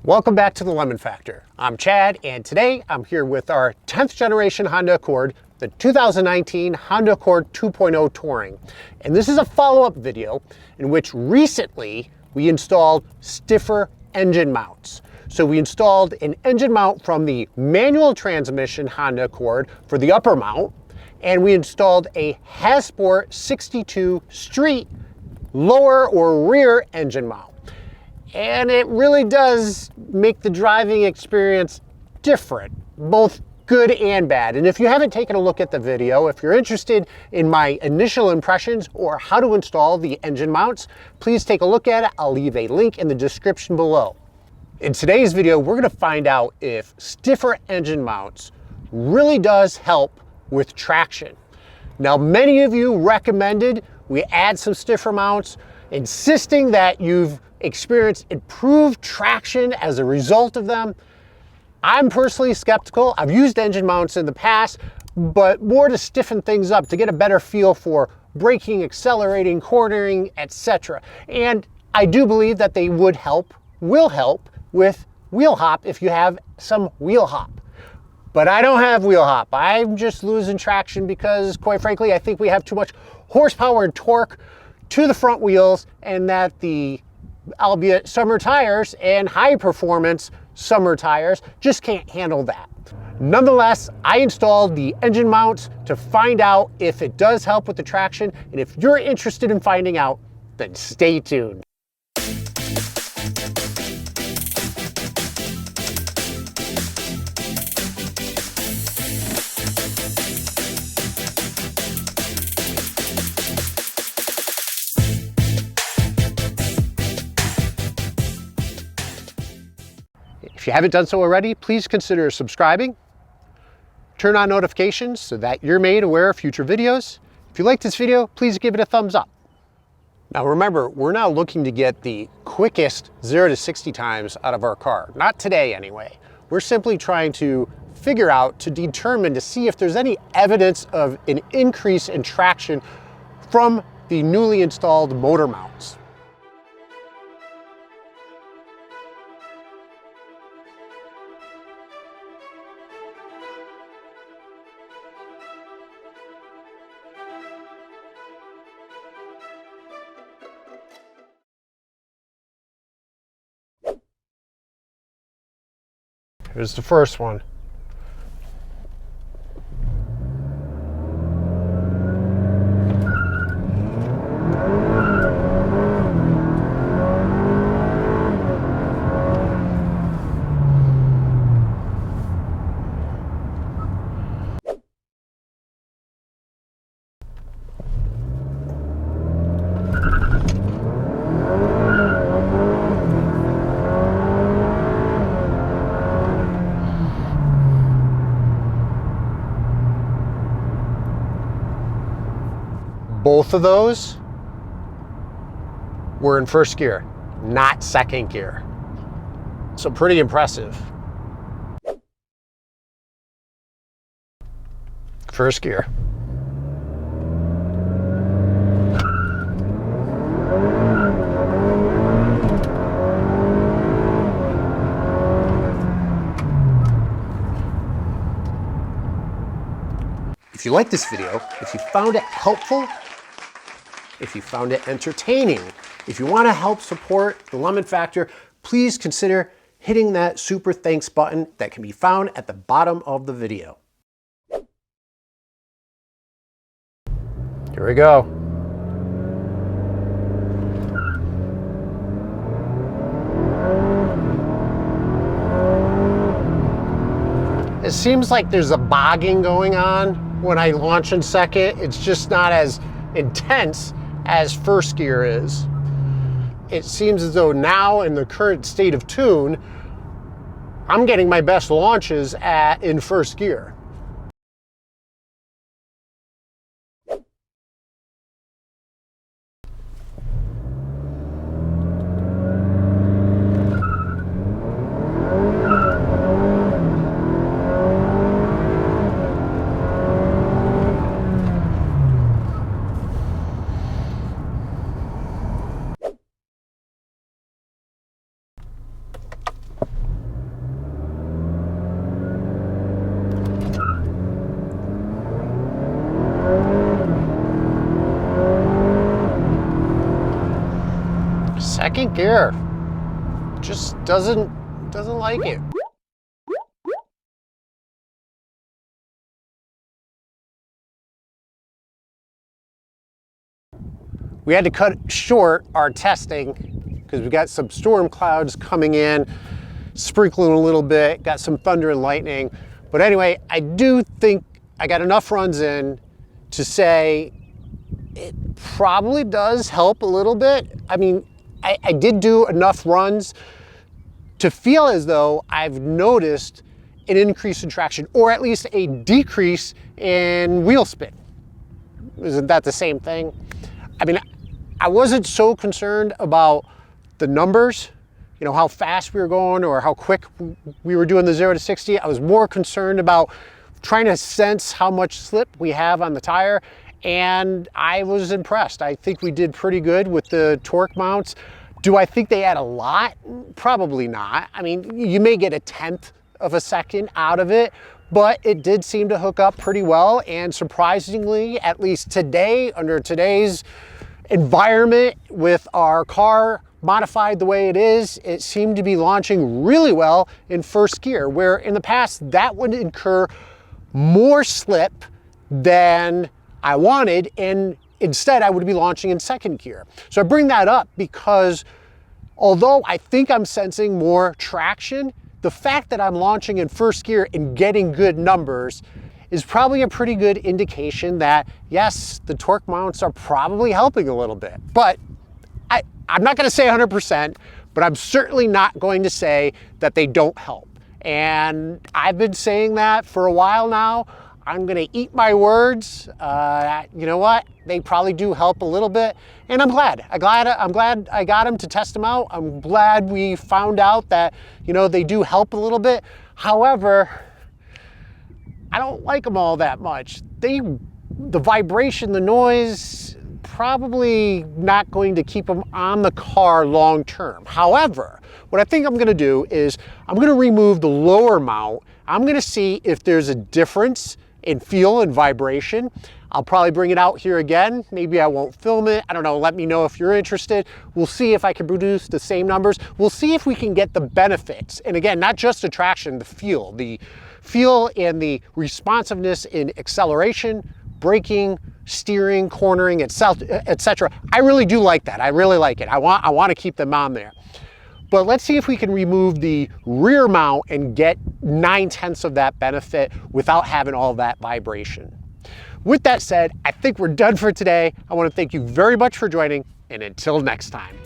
Welcome back to the Lemon Factor. I'm Chad, and today I'm here with our 10th generation Honda Accord, the 2019 Honda Accord 2.0 Touring. And this is a follow-up video in which recently we installed stiffer engine mounts. So we installed an engine mount from the manual transmission Honda Accord for the upper mount, and we installed a HASPORT A62U Street lower or rear engine mount. And it really does make the driving experience different, both good and bad. And if you haven't taken a look at the video, if you're interested in my initial impressions or how to install the engine mounts, please take a look at it. I'll leave a link in the description below. In today's video, we're going to find out if stiffer engine mounts really does help with traction. Now, many of you recommended we add some stiffer mounts, insisting that you've experienced improved traction as a result of them. I'm personally skeptical. I've used engine mounts in the past, but more to stiffen things up, to get a better feel for braking, accelerating, cornering, etc. And I do believe that they will help with wheel hop if you have some wheel hop. But I don't have wheel hop. I'm just losing traction because, quite frankly, I think we have too much horsepower and torque to the front wheels, and that the albeit summer tires and high performance summer tires just can't handle that. Nonetheless, I installed the engine mounts to find out if it does help with the traction, and if you're interested in finding out, then stay tuned. If you haven't done so already, please consider subscribing. Turn on notifications so that you're made aware of future videos. If you like this video, please give it a thumbs up. Now remember, we're now looking to get the quickest 0 to 60 times out of our car. Not today anyway. We're simply trying to figure out, to determine, to see if there's any evidence of an increase in traction from the newly installed motor mounts. Here's the first one. Both of those were in first gear, not second gear. So pretty impressive. First gear. If you like this video, if you found it helpful, if you found it entertaining, if you want to help support the Lemon Factor, please consider hitting that super thanks button that can be found at the bottom of the video. Here we go. It seems like there's a bogging going on when I launch in second. It's just not as intense as first gear is. It seems as though now, in the current state of tune, I'm getting my best launches in first gear. second gear just doesn't like it. We had to cut short our testing because we got some storm clouds coming in, sprinkling a little bit, got some thunder and lightning. But anyway, I do think I got enough runs in to say it probably does help a little bit. I mean, I did do enough runs to feel as though I've noticed an increase in traction, or at least a decrease in wheel spin. Isn't that the same thing? I mean, I wasn't so concerned about the numbers, you know, how fast we were going or how quick we were doing the 0 to 60. I was more concerned about trying to sense how much slip we have on the tire, and I was impressed. I think we did pretty good with the torque mounts. Do I think they add a lot? Probably not. I mean, you may get 1/10 of a second out of it, but it did seem to hook up pretty well. And surprisingly, at least today, under today's environment with our car modified the way it is, it seemed to be launching really well in first gear, where in the past that would incur more slip than I wanted, and instead I would be launching in second gear. So I bring that up because although I think I'm sensing more traction, the fact that I'm launching in first gear and getting good numbers is probably a pretty good indication that, yes, the torque mounts are probably helping a little bit. But I'm not gonna say 100%, but I'm certainly not going to say that they don't help. And I've been saying that for a while now. I'm gonna eat my words. You know what? They probably do help a little bit, and I'm glad I got them to test them out. I'm glad we found out that, you know, they do help a little bit. However, I don't like them all that much. The vibration, the noise, probably not going to keep them on the car long term. However, what I think I'm gonna do is I'm gonna remove the lower mount. I'm gonna see if there's a difference in feel and vibration. I'll probably bring it out here again. Maybe I won't film it. I don't know, let me know if you're interested. We'll see if I can produce the same numbers. We'll see if we can get the benefits. And again, not just the traction, the feel and the responsiveness in acceleration, braking, steering, cornering, etc. I really do like that. I really like it. I want to keep them on there. But let's see if we can remove the rear mount and get 9/10 of that benefit without having all that vibration. With that said, I think we're done for today. I want to thank you very much for joining, and until next time.